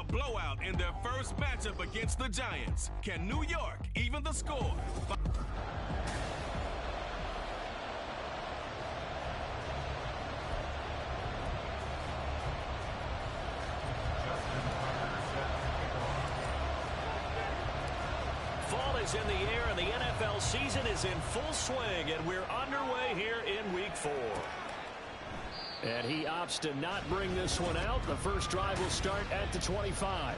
blowout in their first matchup against the Giants. Can New York even the score? Fall is in the air, and the NFL season is in full swing, and we're underway here in Week 4. And he opts to not bring this one out. The first drive will start at the 25.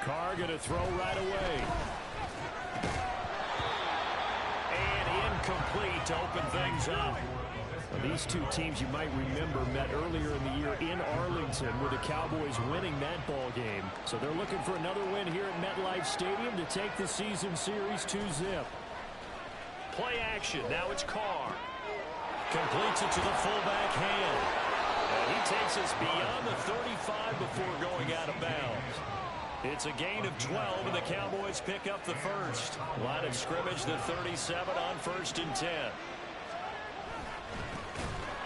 Carr going to throw right away. And incomplete to open things up. Well, these two teams you might remember met earlier in the year in Arlington with the Cowboys winning that ball game. So they're looking for another win here at MetLife Stadium to take the season series 2-zip. Play action. Now it's Carr. Completes it to the fullback hand. And he takes us beyond the 35 before going out of bounds. It's a gain of 12, and the Cowboys pick up the first. Line of scrimmage, the 37 on 1st and 10.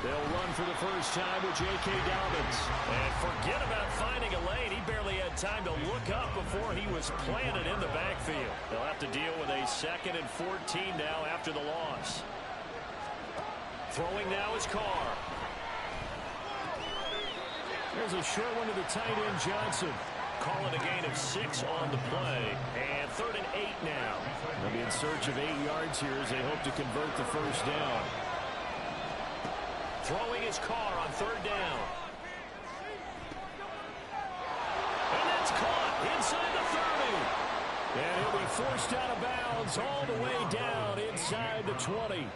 They'll run for the first time with J.K. Dobbins. And forget about finding a lane. He barely had time to look up before he was planted in the backfield. They'll have to deal with a 2nd and 14 now after the loss. Throwing now is Carr. There's a short one to the tight end, Johnson. Calling a gain of 6 on the play. And 3rd and 8 now. They'll be in search of 8 yards here as they hope to convert the first down. Throwing his Carr on 3rd down. And that's caught inside the 30. And he'll be forced out of bounds all the way down inside the 20.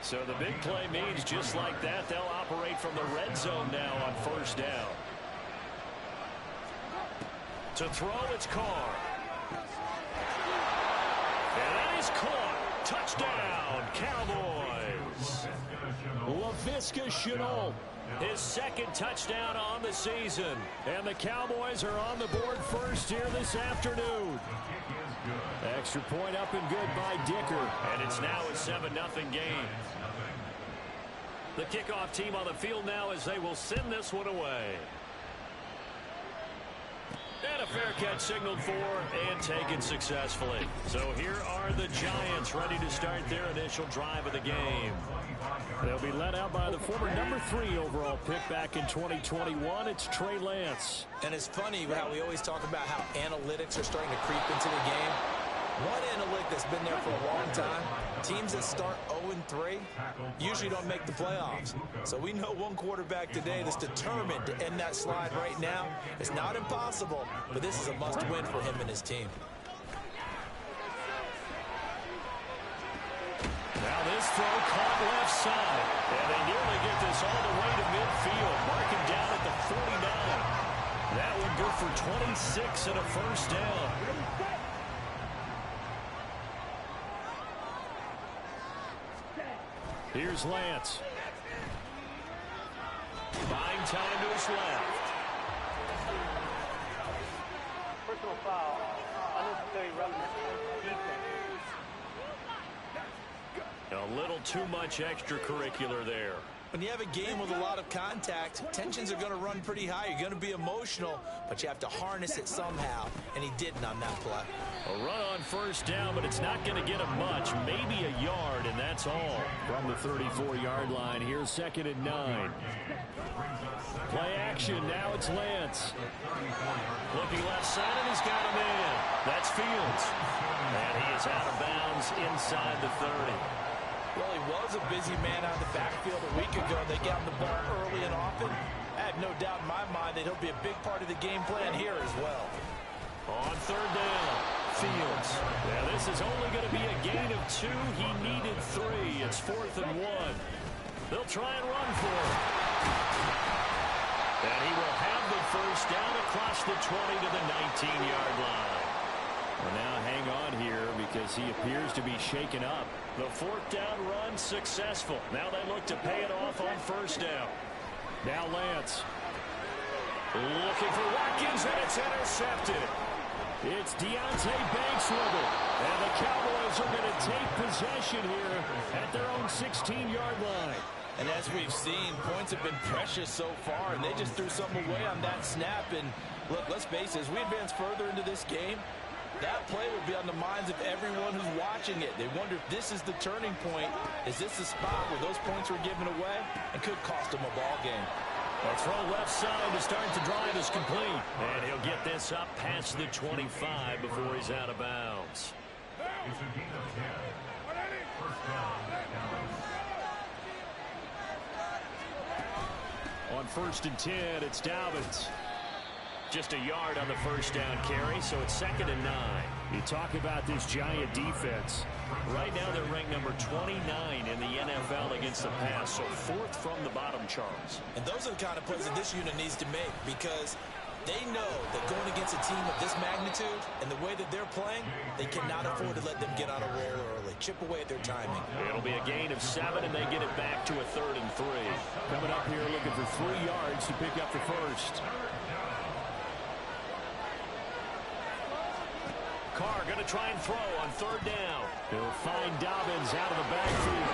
So the big play means just like that, they'll operate from the red zone now on 1st down. To throw, it's Carr. And that is caught. Touchdown, Cowboys. Laviska Shenault, his 2nd touchdown on the season. And the Cowboys are on the board first here this afternoon. Extra point up and good by Dicker. And it's now a 7-0 game. The kickoff team on the field now as they will send this one away. And a fair catch signaled for and taken successfully. So here are the Giants ready to start their initial drive of the game. They'll be led out by the former number 3 overall pick back in 2021. It's Trey Lance. And it's funny how we always talk about how analytics are starting to creep into the game. One analytic that's been there for a long time, teams that start 0-3 usually don't make the playoffs. So we know one quarterback today that's determined to end that slide right now. It's not impossible, but this is a must-win for him and his team. Now this throw caught left side. And they nearly get this all the way to midfield. Marking down at the 49. That would go for 26 and a first down. Here's Lance. Buying time to his left. Personal foul. Unnecessary roughness. A little too much extracurricular there. When you have a game with a lot of contact, tensions are going to run pretty high. You're going to be emotional, but you have to harness it somehow, and he didn't on that play. A run on first down, but it's not going to get him much, maybe a yard, and that's all. From the 34-yard line, here's 2nd and 9. Play action, now it's Lance. Looking left side, and he's got a man. That's Fields. And he is out of bounds inside the 30. Well, he was a busy man out of the backfield a week ago. They got him the ball early and often. I have no doubt in my mind that he'll be a big part of the game plan here as well. On 3rd down, Fields. Now this is only going to be a gain of 2. He needed 3. It's 4th and 1. They'll try and run for it. And he will have the first down across the 20 to the 19-yard line. Well, now hang on here because he appears to be shaken up. The 4th down run successful. Now they look to pay it off on first down. Now Lance. Looking for Watkins, and it's intercepted. It's Deontay Banks with it. And the Cowboys are going to take possession here at their own 16-yard line. And as we've seen, points have been precious so far, and they just threw something away on that snap. And look, let's face it, as we advance further into this game, that play will be on the minds of everyone who's watching it. They wonder if this is the turning point. Is this the spot where those points were given away and could cost them a ball game? A throw left side to start the drive is complete. And he'll get this up past the 25 before he's out of bounds. On 1st and 10, it's Dobbins. Just a yard on the first down carry, so it's 2nd and 9. You talk about this Giant defense. Right now they're ranked number 29 in the NFL against the pass, so 4th from the bottom, Charles. And those are the kind of plays that this unit needs to make, because they know that going against a team of this magnitude and the way that they're playing, they cannot afford to let them get on a roll early. Chip away at their timing. It'll be a gain of 7, and they get it back to a 3rd and 3. Coming up here looking for 3 yards to pick up the first. Carr going to try and throw on 3rd down. He'll find Dobbins out of the backfield.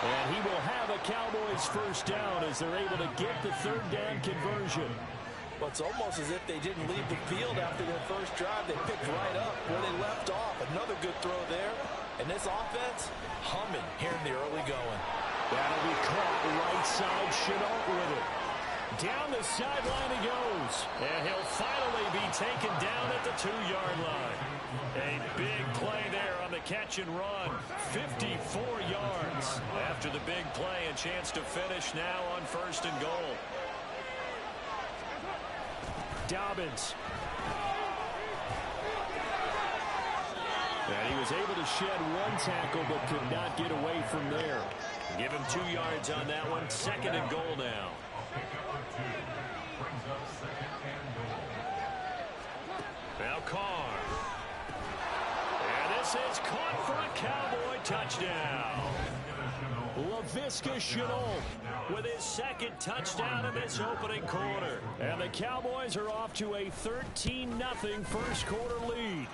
And he will have a Cowboys first down as they're able to get the 3rd down conversion. Well, it's almost as if they didn't leave the field after their first drive. They picked right up where they left off. Another good throw there. And this offense, humming here in the early going. That'll be caught right side. Chenault with it. Down the sideline he goes. And he'll finally be taken down at the 2-yard line. A big play there on the catch and run. 54 yards. After the big play, a chance to finish now on 1st and goal. Dobbins. And he was able to shed 1 tackle but could not get away from there. Give him 2 yards on that one. 2nd and goal now. Now Carr. And this is caught for a Cowboy touchdown. Laviska Shenault with his 2nd touchdown in this opening quarter. And the Cowboys are off to a 13-0 first quarter lead.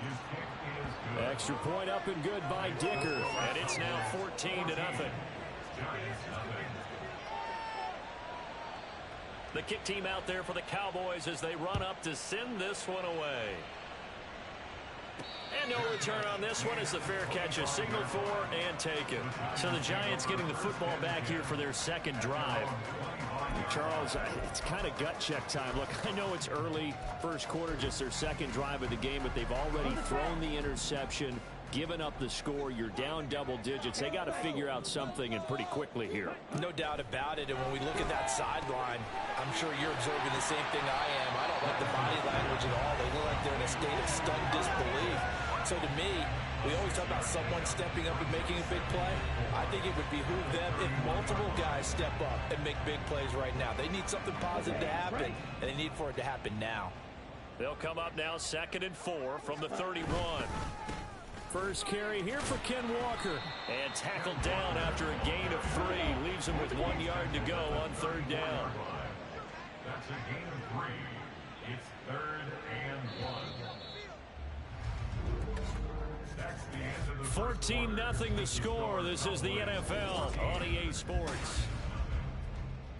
Extra point up and good by Dicker. And it's now 14-0. The kick team out there for the Cowboys as they run up to send this one away. And no return on this one as the fair catch is signaled for and taken. So the Giants getting the football back here for their 2nd drive. Charles, it's kind of gut check time. Look, I know it's early, first quarter, just their 2nd drive of the game, but they've already thrown the interception, given up the score. You're down double digits. They got to figure out something, and pretty quickly here. No doubt about it. And when we look at that sideline, I'm sure you're observing the same thing I am. I don't like the body language at all. They look like they're in a state of stunned disbelief. So to me, we always talk about someone stepping up and making a big play. I think it would behoove them if multiple guys step up and make big plays right now. They need something positive to happen, and they need for it to happen now. They'll come up now 2nd and 4 from the 31. First carry here for Ken Walker. And tackled down after a gain of 3. Leaves him with 1 yard to go on 3rd down. That's a gain of 3. It's 3rd and 1. 14-0 the score. This is the NFL on EA Sports.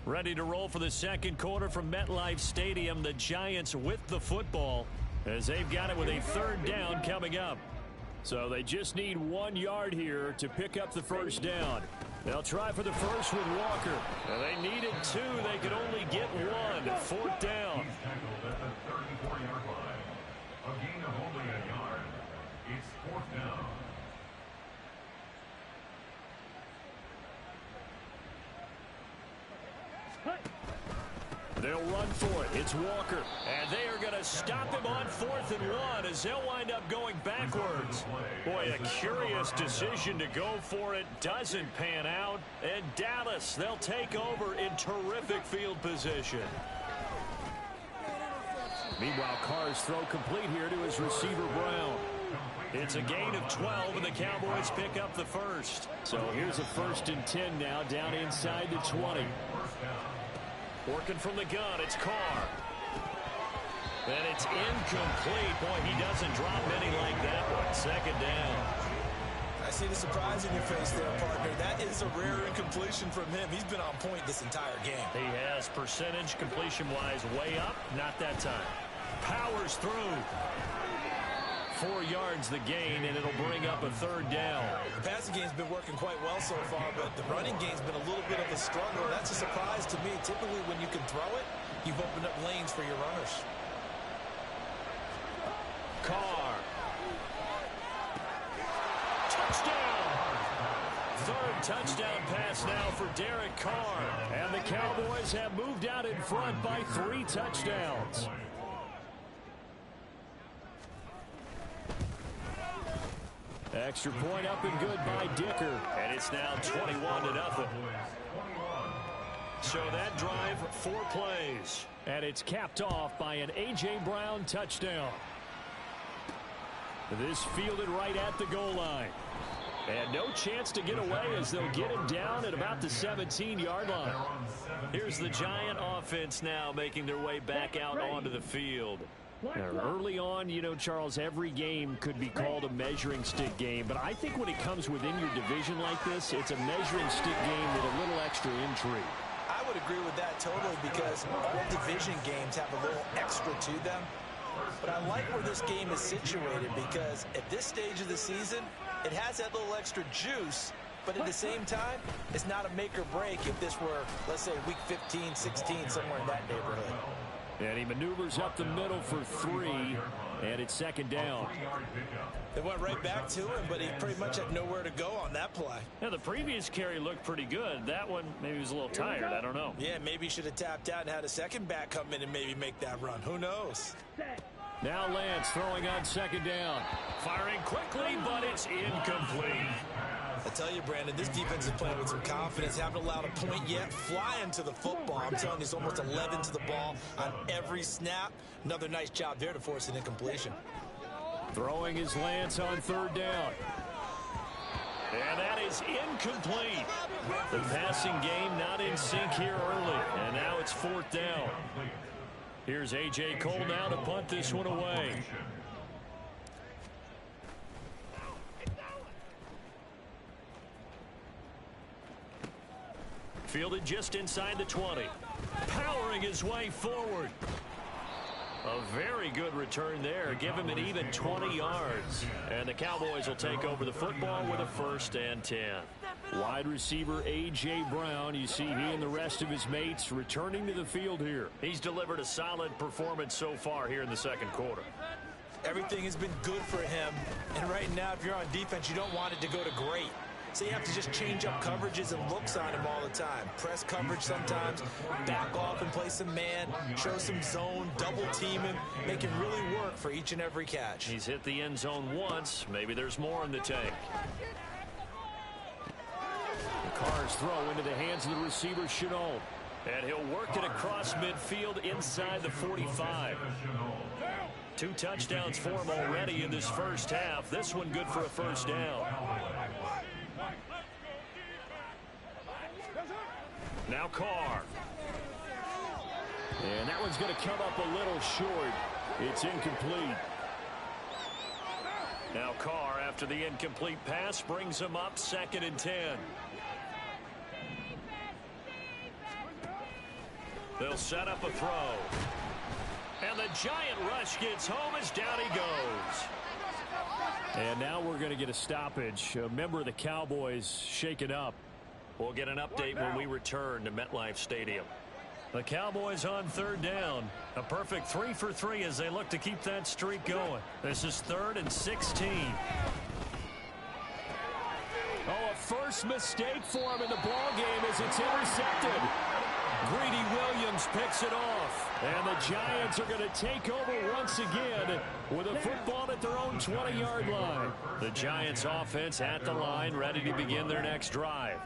Ready to roll for the 2nd quarter from MetLife Stadium. The Giants with the football as they've got it with a 3rd down coming up. So they just need 1 yard here to pick up the first down. They'll try for the first with Walker. And they needed 2. They could only get 1. 4th down. A gain of only a yard. It's 4th down. They'll run for it. It's Walker. And they are going to stop him on 4th and 1 as they'll wind up going backwards. Boy, a curious decision to go for it. Doesn't pan out. And Dallas, they'll take over in terrific field position. Meanwhile, Carr's throw complete here to his receiver, Brown. It's a gain of 12, and the Cowboys pick up the first. So here's a 1st and 10 now, down inside the 20. Working from the gun, it's Carr. And it's incomplete. Boy, he doesn't drop many like that one. Second down. I see the surprise in your face there, partner. That is a rare incompletion from him. He's been on point this entire game. He has percentage completion-wise way up. Not that time. Powers through. 4 yards the gain, and it'll bring up a third down. The passing game's been working quite well so far, but the running game's been a little bit of a struggle. That's a surprise to me. Typically, when you can throw it, you've opened up lanes for your runners. Carr. Touchdown! Third touchdown pass now for Derek Carr. And the Cowboys have moved out in front by 3 touchdowns. Extra point up and good by Dicker. And it's now 21-0. So that drive, 4 plays. And it's capped off by an A.J. Brown touchdown. This fielded right at the goal line. And no chance to get away as they'll get him down at about the 17-yard line. Here's the Giant offense now making their way back out onto the field. Now, early on, you know, Charles, every game could be called a measuring stick game. But I think when it comes within your division like this, it's a measuring stick game with a little extra intrigue. I would agree with that totally because all division games have a little extra to them. But I like where this game is situated because at this stage of the season, it has that little extra juice. But at the same time, it's not a make or break if this were, let's say, week 15, 16, somewhere in that neighborhood. And he maneuvers up the middle for 3, and it's second down. They went right back to him, but he pretty much had nowhere to go on that play. Now, the previous carry looked pretty good. That one, maybe he was a little tired. I don't know. Yeah, maybe he should have tapped out and had a second back come in and maybe make that run. Who knows? Now Lance throwing on second down. Firing quickly, but it's incomplete. I tell you, Brandon, this defense is playing with some confidence. Haven't allowed a point yet. Flying to the football. I'm telling you, it's almost 11 to the ball on every snap. Another nice job there to force an incompletion. Throwing is Lance on third down. And that is incomplete. The passing game not in sync here early. And now it's fourth down. Here's A.J. Cole now to punt this one away. Fielded just inside the 20. Powering his way forward. A very good return there. Give him an even 20 yards. And the Cowboys will take over the football with a 1st and 10. Wide receiver A.J. Brown. You see he and the rest of his mates returning to the field here. He's delivered a solid performance so far here in the second quarter. Everything has been good for him. And right now, if you're on defense, you don't want it to go to great. So you have to just change up coverages and looks on him all the time. Press coverage sometimes, back off and play some man, show some zone, double team him, make him really work for each and every catch. He's hit the end zone once. Maybe there's more in the tank. The Carr's throw into the hands of the receiver, Chenault. And he'll work it across midfield inside the 45. 2 touchdowns for him already in this first half. This one good for a 1st down. Now Carr. And that one's going to come up a little short. It's incomplete. Now Carr, after the incomplete pass, brings him up 2nd and 10. They'll set up a throw. And the Giant rush gets home as down he goes. And now we're going to get a stoppage. A member of the Cowboys shaken up. We'll get an update when we return to MetLife Stadium. The Cowboys on 3rd down. A perfect 3 for 3 as they look to keep that streak going. This is 3rd and 16. Oh, a first mistake for him in the ball game as it's intercepted. Greedy Williams picks it off. And the Giants are going to take over once again with a football at their own 20-yard line. The Giants offense at the line, ready to begin their next drive.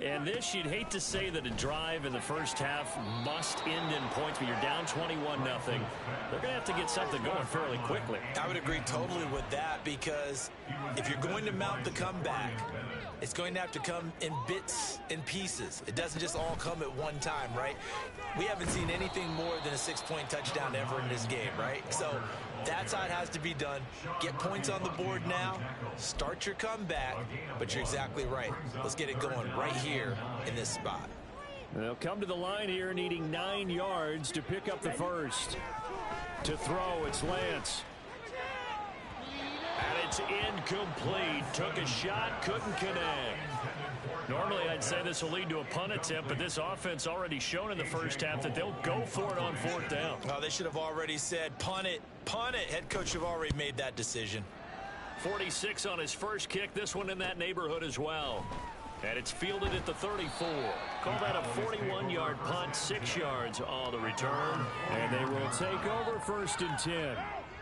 And this, you'd hate to say that a drive in the first half must end in points, but you're down 21-0. They're going to have to get something going fairly quickly. I would agree totally with that because if you're going to mount the comeback, it's going to have to come in bits and pieces. It doesn't just all come at one time, right? We haven't seen anything more than a 6-point touchdown ever in this game, right? So that's how it has to be done. Get points on the board now. Start your comeback. But you're exactly right. Let's get it going right here in this spot. They'll come to the line here needing 9 yards to pick up the first. To throw, it's Lance. And it's incomplete. Took a shot, couldn't connect. Normally, I'd say this will lead to a punt attempt, but this offense already shown in the first half that they'll go for it on 4th down. Well, they should have already said, punt it, punt it. Head coach have already made that decision. 46 on his first kick. This one in that neighborhood as well. And it's fielded at the 34. Call that a 41-yard punt, 6 yards on the return. And they will take over 1st and 10.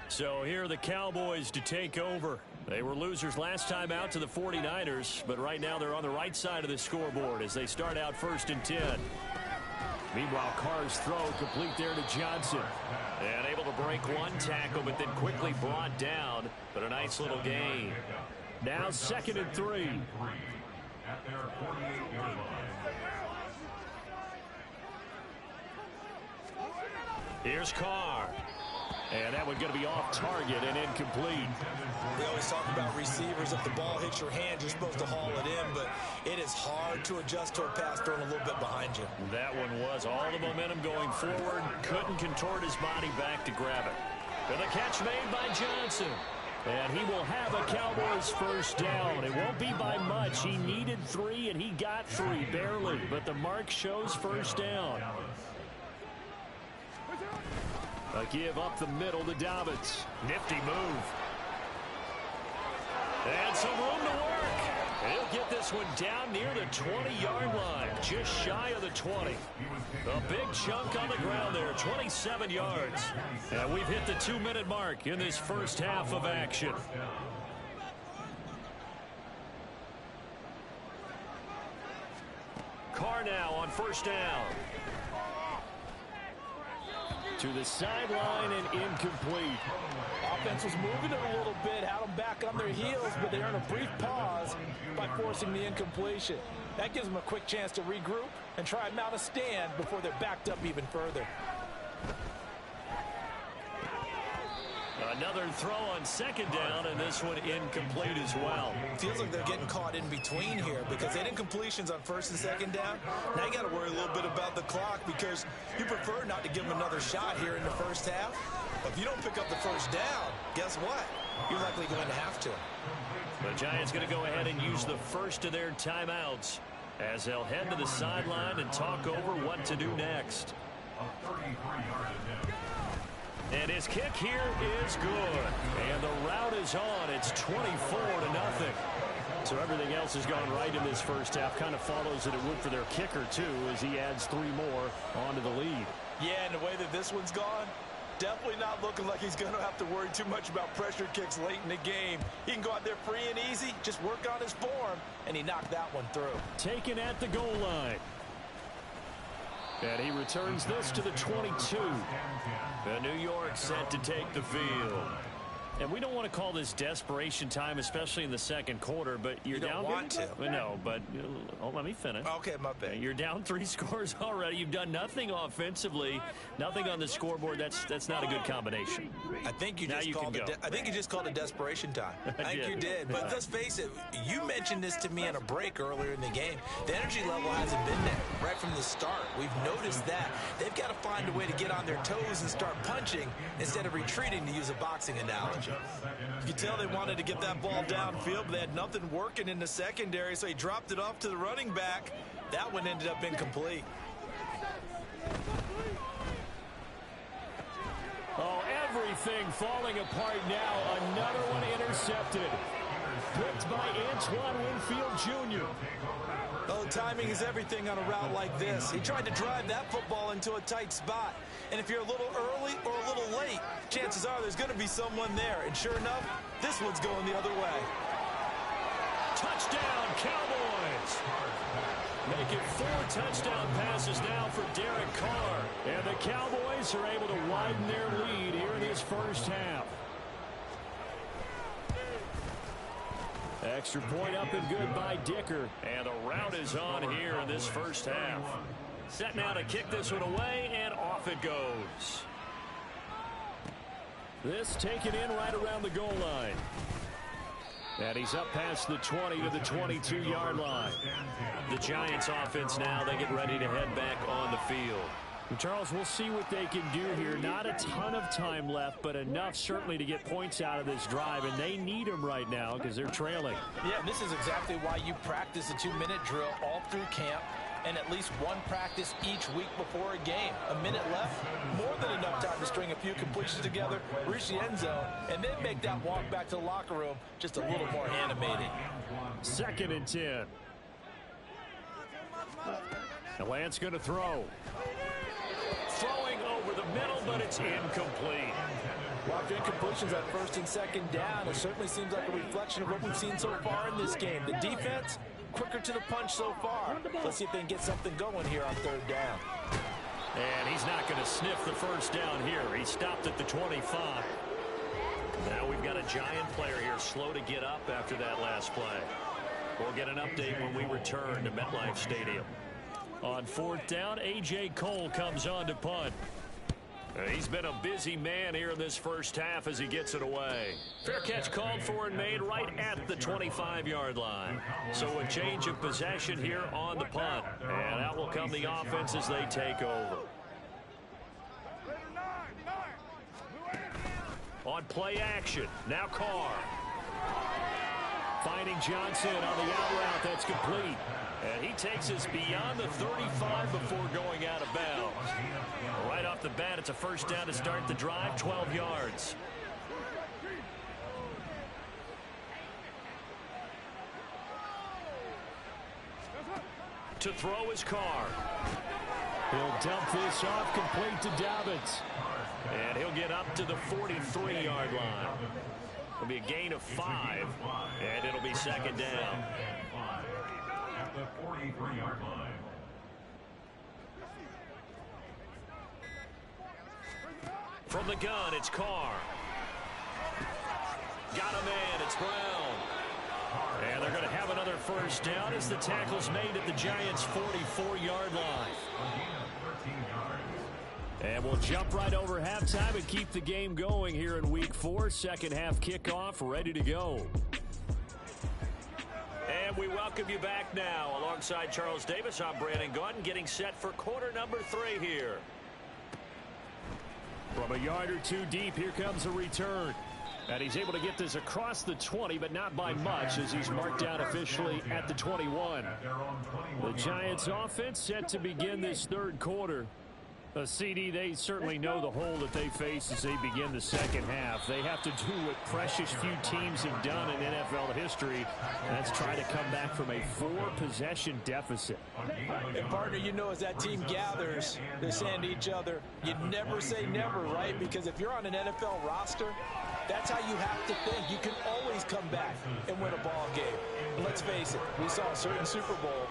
So here are the Cowboys to take over. They were losers last time out to the 49ers, but right now they're on the right side of the scoreboard as they start out 1st and 10. Meanwhile, Carr's throw complete there to Johnson. And able to break one tackle, but then quickly brought down. But a nice little gain. Now 2nd and 3. At their 48-yard line. Here's Carr. And that one going to be off target and incomplete. We always talk about receivers. If the ball hits your hand, you're supposed to haul it in, but it is hard to adjust to a pass thrown a little bit behind you. That one was all the momentum going forward. Couldn't contort his body back to grab it. And the catch made by Johnson. And he will have a Cowboys 1st down. It won't be by much. He needed 3, and he got 3, barely. But the mark shows 1st down. A give up the middle to Dobbins. Nifty move. And some room to work. He'll get this one down near the 20-yard line. Just shy of the 20. A big chunk on the ground there. 27 yards. And we've hit the 2-minute mark in this first half of action. Carr now on 1st down. To the sideline and incomplete. Offense was moving it a little bit, had them back on their heels, but they earned a brief pause by forcing the incompletion. That gives them a quick chance to regroup and try and mount a stand before they're backed up even further. Another throw on 2nd down, and this one incomplete as well. Feels like they're getting caught in between here because they had incompletions on 1st and 2nd down. Now you got to worry a little bit about the clock because you prefer not to give them another shot here in the first half. But if you don't pick up the 1st down, guess what? You're likely going to have to. The Giants going to go ahead and use the first of their timeouts as they'll head to the sideline and talk over what to do next. A 33-yard attempt. And his kick here is good. And the route is on. It's 24-0. So everything else has gone right in this first half. Kind of follows that it would for their kicker, too, as he adds 3 more onto the lead. Yeah, and the way that this one's gone, definitely not looking like he's going to have to worry too much about pressure kicks late in the game. He can go out there free and easy, just work on his form, and he knocked that one through. Taken at the goal line. And he returns this to the 22. And New York set to take the field. And we don't want to call this desperation time, especially in the 2nd quarter, but you're down. You don't want to. No, but let me finish. Okay, my bad. You're down 3 scores already. You've done nothing offensively, nothing on the scoreboard. That's not a good combination. I think you just called it. I think you just called it desperation time. I think you did. But let's face it. You mentioned this to me on a break earlier in the game. The energy level hasn't been there right from the start. We've noticed that they've got to find a way to get on their toes and start punching instead of retreating, to use a boxing analogy. You could tell they wanted to get that ball downfield, but they had nothing working in the secondary, so he dropped it off to the running back. That one ended up incomplete. Oh, everything falling apart now. Another one intercepted. Picked by Antoine Winfield Jr. Oh, timing is everything on a route like this. He tried to drive that football into a tight spot. And if you're a little early or a little late, chances are there's going to be someone there. And sure enough, this one's going the other way. Touchdown, Cowboys! Make it 4 touchdown passes now for Derek Carr. And the Cowboys are able to widen their lead here in this first half. Extra point up and good by Dicker. And the route is on here in this first half. Set now to kick this one away, and off it goes. This taken in right around the goal line. And he's up past the 20 to the 22-yard line. The Giants offense now, they get ready to head back on the field. And Charles, we'll see what they can do here. Not a ton of time left, but enough certainly to get points out of this drive, and they need them right now because they're trailing. Yeah, and this is exactly why you practice a 2-minute drill all through camp and at least one practice each week before a game. A minute left, more than enough time to string a few completions together, reach the end zone, and then make that walk back to the locker room just a little more animated. 2nd and 10. And Lance going to throw. Throwing over the middle, but it's incomplete. After incompletions at 1st and 2nd down, it certainly seems like a reflection of what we've seen so far in this game. The defense, quicker to the punch so far. Let's see if they can get something going here on 3rd down. And he's not going to sniff the 1st down here. He stopped at the 25. Now we've got a Giant player here slow to get up after that last play. We'll get an update when we return to MetLife Stadium. On 4th down, A.J. Cole comes on to punt. He's been a busy man here in this first half as he gets it away. Fair catch called for and made right at the 25-yard line. So a change of possession here on the punt. And out will come the offense as they take over. On play action, now Carr. Finding Johnson on the out route, that's complete. And he takes us beyond the 35 before going out of bounds. Right off the bat, it's a 1st down to start the drive, 12 yards. To throw his Carr. He'll dump this off, complete to Dobbins. And he'll get up to the 43-yard line. It'll be a gain of 5, and it'll be 2nd down. At the 43-yard line. From the gun, it's Carr. Got a man, it's Brown. And they're going to have another 1st down as the tackle's made at the Giants' 44-yard line. And we'll jump right over halftime and keep the game going here in Week 4. 2nd half kickoff, ready to go. And we welcome you back now. Alongside Charles Davis, I'm Brandon Gaudin, getting set for quarter number 3 here. From a yard or two deep, here comes a return. And he's able to get this across the 20, but not by much, as he's marked down officially at the 21. The Giants offense set to begin this 3rd quarter. CD, they certainly know the hole that they face as they begin the 2nd half. They have to do what precious few teams have done in NFL history. And that's try to come back from a 4-possession deficit. And partner, you know, as that team gathers, they're saying to each other, you never say never, right? Because if you're on an NFL roster, that's how you have to think. You can always come back and win a ball game. And let's face it, we saw a certain Super Bowl,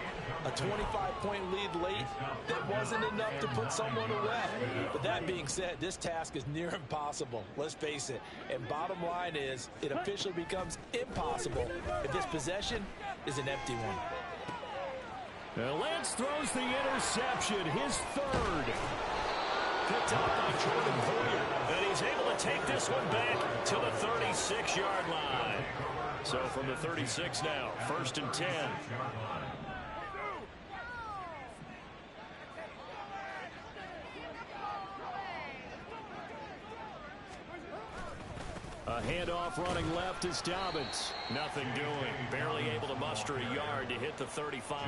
a 25-point lead late that wasn't enough to put someone away. But that being said, this task is near impossible. Let's face it. And bottom line is, it officially becomes impossible if this possession is an empty one. Now Lance throws the interception, his 3rd. Picked up by Jordan Poyer, and he's able to take this one back to the 36-yard line. So from the 36 now, 1st and 10. A handoff running left is Dobbins. Nothing doing. Barely able to muster a yard to hit the 35.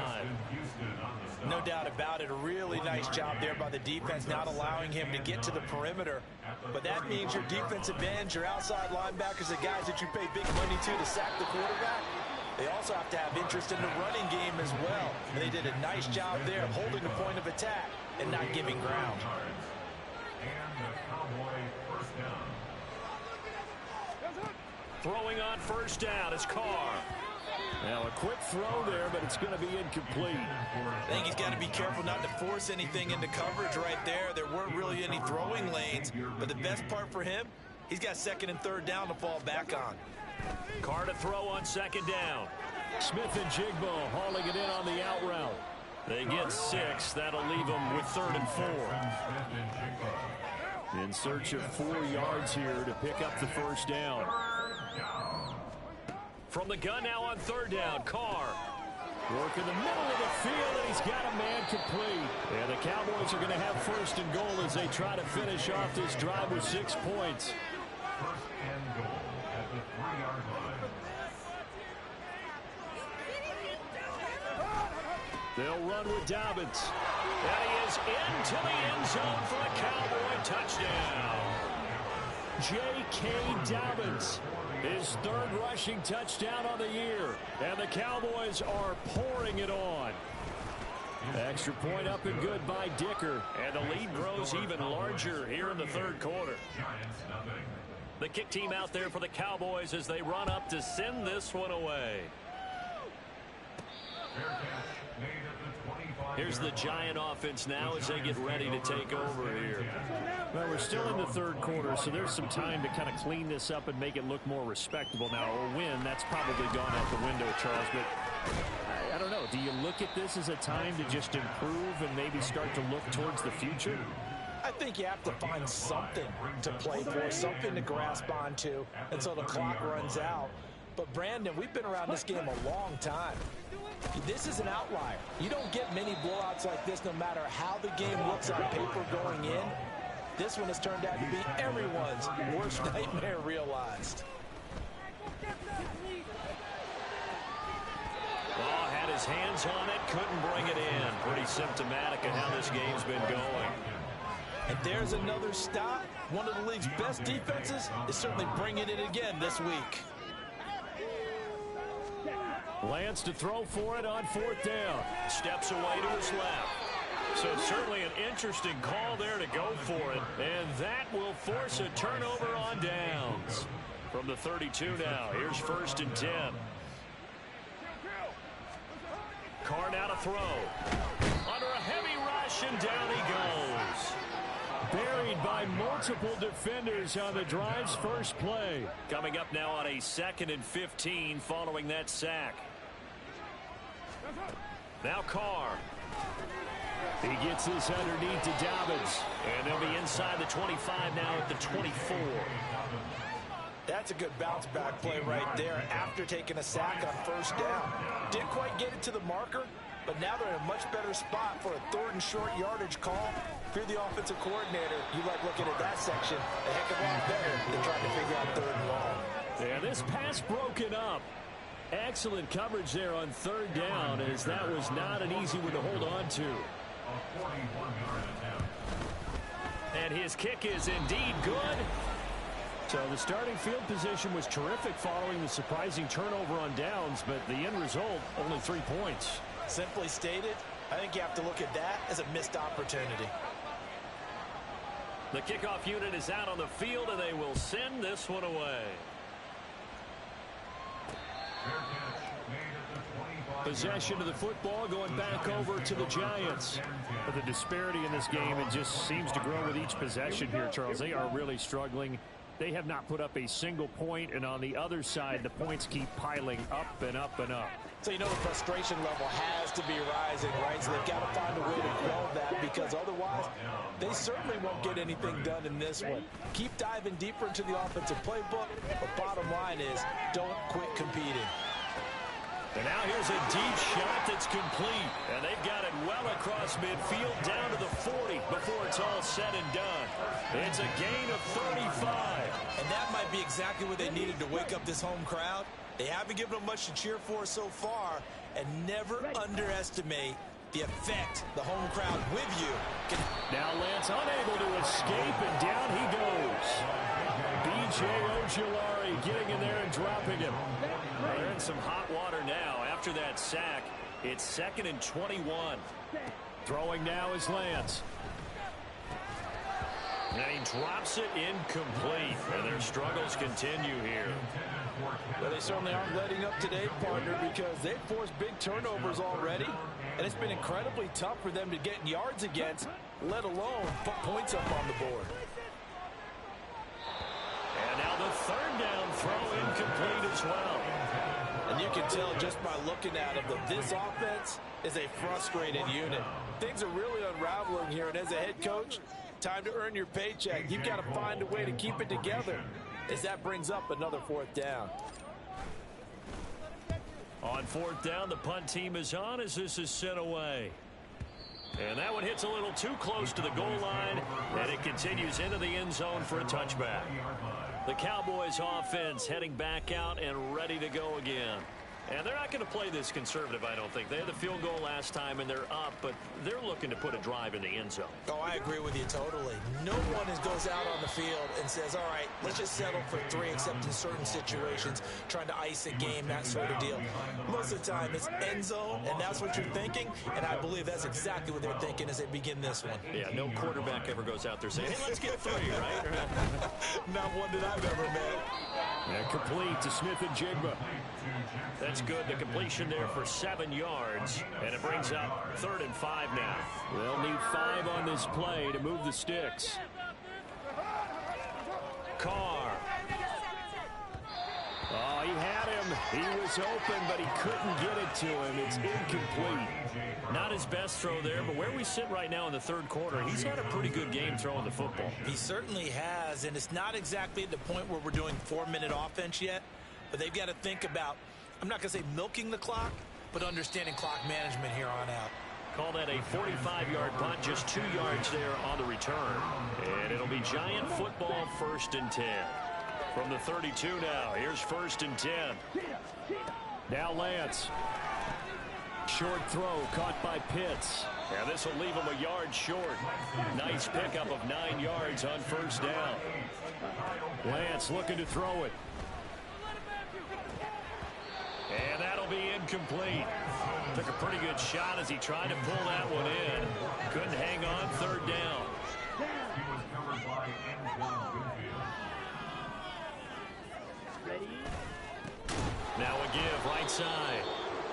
No doubt about it. A really nice job there by the defense, not allowing him to get to the perimeter. But that means your defensive ends, your outside linebackers, the guys that you pay big money to sack the quarterback, they also have to have interest in the running game as well. And they did a nice job there of holding the point of attack and not giving ground. And the Cowboy 1st down. Throwing on 1st down is Carr. Now a quick throw there, but it's going to be incomplete. I think he's got to be careful not to force anything into coverage right there. There weren't really any throwing lanes, but the best part for him, he's got 2nd and 3rd down to fall back on. Carr to throw on 2nd down. Smith and Jigbo hauling it in on the out route. They get 6. That'll leave them with 3rd and 4. In search of 4 yards here to pick up the first down. From the gun now on 3rd down, Carr. Work in the middle of the field, and he's got a man complete. And the Cowboys are going to have 1st and goal as they try to finish off this drive with 6 points. 1st and goal at the 3-yard line. They'll run with Dobbins. And he is into the end zone for a Cowboy touchdown. J.K. Dobbins, his 3rd rushing touchdown on the year. And the Cowboys are pouring it on. Extra point up and good by Dicker. And the lead grows even larger here in the 3rd quarter. The kick team out there for the Cowboys as they run up to send this one away. Here's the Giant offense now as they get ready to take over here. Well, we're still in the 3rd quarter, so there's some time to kind of clean this up and make it look more respectable now. A win, that's probably gone out the window, Charles. But I don't know. Do you look at this as a time to just improve and maybe start to look towards the future? I think you have to find something to play for, something to grasp onto until the clock runs out. But, Brandon, we've been around this game a long time. This is an outlier. You don't get many blowouts like this no matter how the game looks on paper going in. This one has turned out to be everyone's worst nightmare realized. Oh, had his hands on it, couldn't bring it in. Pretty symptomatic of how this game's been going. And there's another stop. One of the league's best defenses is certainly bringing it again this week. Lance to throw for it on 4th down. Steps away to his left. So certainly an interesting call there to go for it. And that will force a turnover on downs. From the 32 now, here's 1st and 10. Carr now to throw. Under a heavy rush, and down he goes. Buried by multiple defenders on the drive's first play. Coming up now on a 2nd and 15 following that sack. Now Carr. He gets this underneath to Dobbins. And they'll be inside the 25 now at the 24. That's a good bounce-back play right there after taking a sack on 1st down. Didn't quite get it to the marker, but now they're in a much better spot for a 3rd and short yardage call. If you're the offensive coordinator, you like looking at that section a heck of a lot better than trying to figure out 3rd and long. Yeah, this pass broken up. Excellent coverage there on 3rd down, as that was not an easy one to hold on to. And his kick is indeed good. So the starting field position was terrific following the surprising turnover on downs, but the end result, only 3 points. Simply stated, I think you have to look at that as a missed opportunity. The kickoff unit is out on the field, and they will send this one away. Possession of the football going back over to the Giants. But the disparity in this game, it just seems to grow with each possession here, Charles. They are really struggling. They have not put up a single point, and on the other side, the points keep piling up and up and up. So you know the frustration level has to be rising, right? So they've got to find a way to quell that, because otherwise they certainly won't get anything done in this one. Keep diving deeper into the offensive playbook, but bottom line is don't quit competing. And now here's a deep shot that's complete. And they've got it well across midfield down to the 40 before it's all said and done. It's a gain of 35. And that might be exactly what they needed to wake up this home crowd. They haven't given them much to cheer for so far. And never underestimate the effect the home crowd with you can. Now Lance unable to escape, and down he goes. B.J. Ojulari getting in there and dropping him. They're in some hot water now after that sack. It's 2nd and 21. Throwing now is Lance. And he drops it incomplete. And their struggles continue here. Well, they certainly aren't letting up today, partner, because they've forced big turnovers already. And it's been incredibly tough for them to get yards against, let alone put points up on the board. And now the 3rd down throw incomplete as well. And And you can tell just by looking at him that this offense is a frustrated unit. Things are really unraveling here, and as a head coach, time to earn your paycheck. You've got to find a way to keep it together as that brings up another 4th down. On 4th down, the punt team is on as this is sent away. And that one hits a little too close to the goal line, and it continues into the end zone for a touchback. The Cowboys offense heading back out and ready to go again. And they're not going to play this conservative, I don't think. They had the field goal last time, and they're up, but they're looking to put a drive in the end zone. Oh, I agree with you totally. No one goes out on the field and says, all right, let's just settle for 3, except in certain situations, trying to ice a game, that sort of deal. Most of the time, it's end zone, and that's what you're thinking, and I believe that's exactly what they're thinking as they begin this one. Yeah, no quarterback ever goes out there saying, hey, let's get 3, right? Not one that I've ever met. And complete to Smith and Jigba. That's good. The completion there for 7 yards. And it brings up 3rd and 5 now. They'll need 5 on this play to move the sticks. Carr. Oh, he had him. He was open, but he couldn't get it to him. It's incomplete. Not his best throw there, but where we sit right now in the 3rd quarter, he's had a pretty good game throwing the football. He certainly has, and it's not exactly at the point where we're doing 4-minute offense yet, but they've got to think about, I'm not going to say milking the clock, but understanding clock management here on out. Call that a 45-yard punt, just 2 yards there on the return. And it'll be Giant football, 1st and 10. From the 32 now, here's 1st and 10. Now Lance. Short throw caught by Pitts. And this will leave him a yard short. Nice pickup of 9 yards on 1st down. Lance looking to throw it. And that'll be incomplete. Took a pretty good shot as he tried to pull that one in. Couldn't hang on, 3rd down. He was covered by Now a give right side.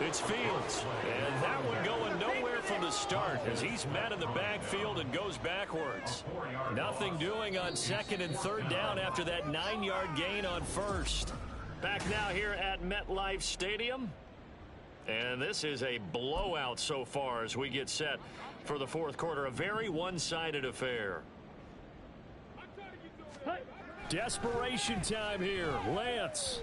It's Fields. And that one going nowhere from the start as he's met in the backfield and goes backwards. Nothing doing on 2nd and 3rd down after that 9-yard gain on 1st. Back now here at MetLife Stadium. And this is a blowout so far as we get set for the 4th quarter. A very one-sided affair. Desperation time here. Lance.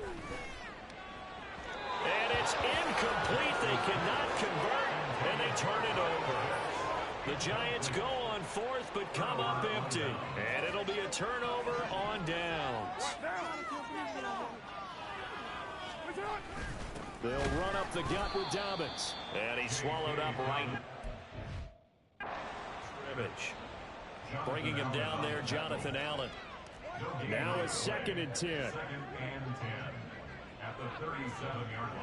And it's incomplete. They cannot convert, and they turn it over. The Giants go on 4th, but come up empty. And it'll be a turnover on downs. They'll run up the gut with Dobbins. And he swallowed up right. Scrimmage. Bringing him down there, Jonathan Allen. Now a 2nd and 10. 2nd and 10 at the 37-yard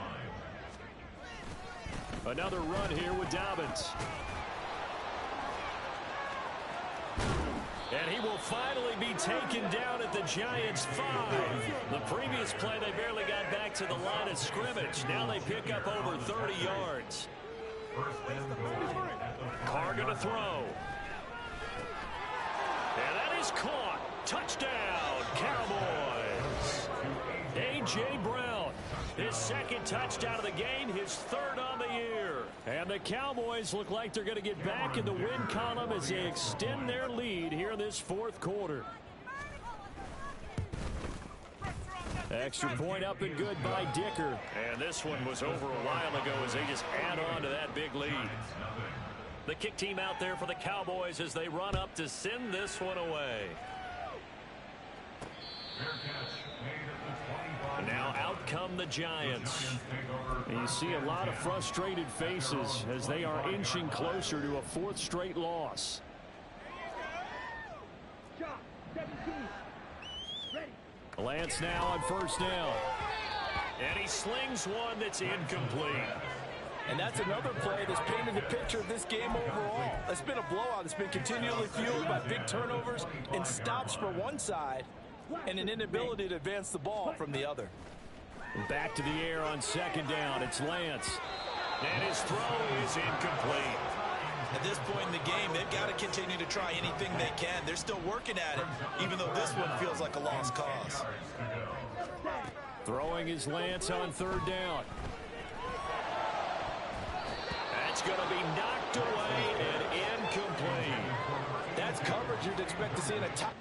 line. Another run here with Dobbins. And he will finally be taken down at the Giants' 5. The previous play, they barely got back to the line of scrimmage. Now they pick up over 30 yards. Carr going to throw. And that is caught. Touchdown, Cowboys. A.J. Brown, his 2nd touchdown of the game, his 3rd on the year. And the Cowboys look like they're going to get back in the win column as they extend their lead here in this 4th quarter. Extra point up and good by Dicker. And this one was over a while ago as they just add on to that big lead. The kick team out there for the Cowboys as they run up to send this one away. Now out come the Giants. You see a lot of frustrated faces as they are inching closer to a 4th straight loss. Lance now on 1st down. And he slings one that's incomplete. And that's another play that's painted the picture of this game overall. It's been a blowout. It's been continually fueled by big turnovers and stops for one side and an inability to advance the ball from the other. Back to the air on 2nd down. It's Lance. And his throw is incomplete. At this point in the game, they've got to continue to try anything they can. They're still working at it, even though this one feels like a lost cause. Throwing his lance on third down. That's going to be knocked away and incomplete. That's coverage you'd expect to see in a top.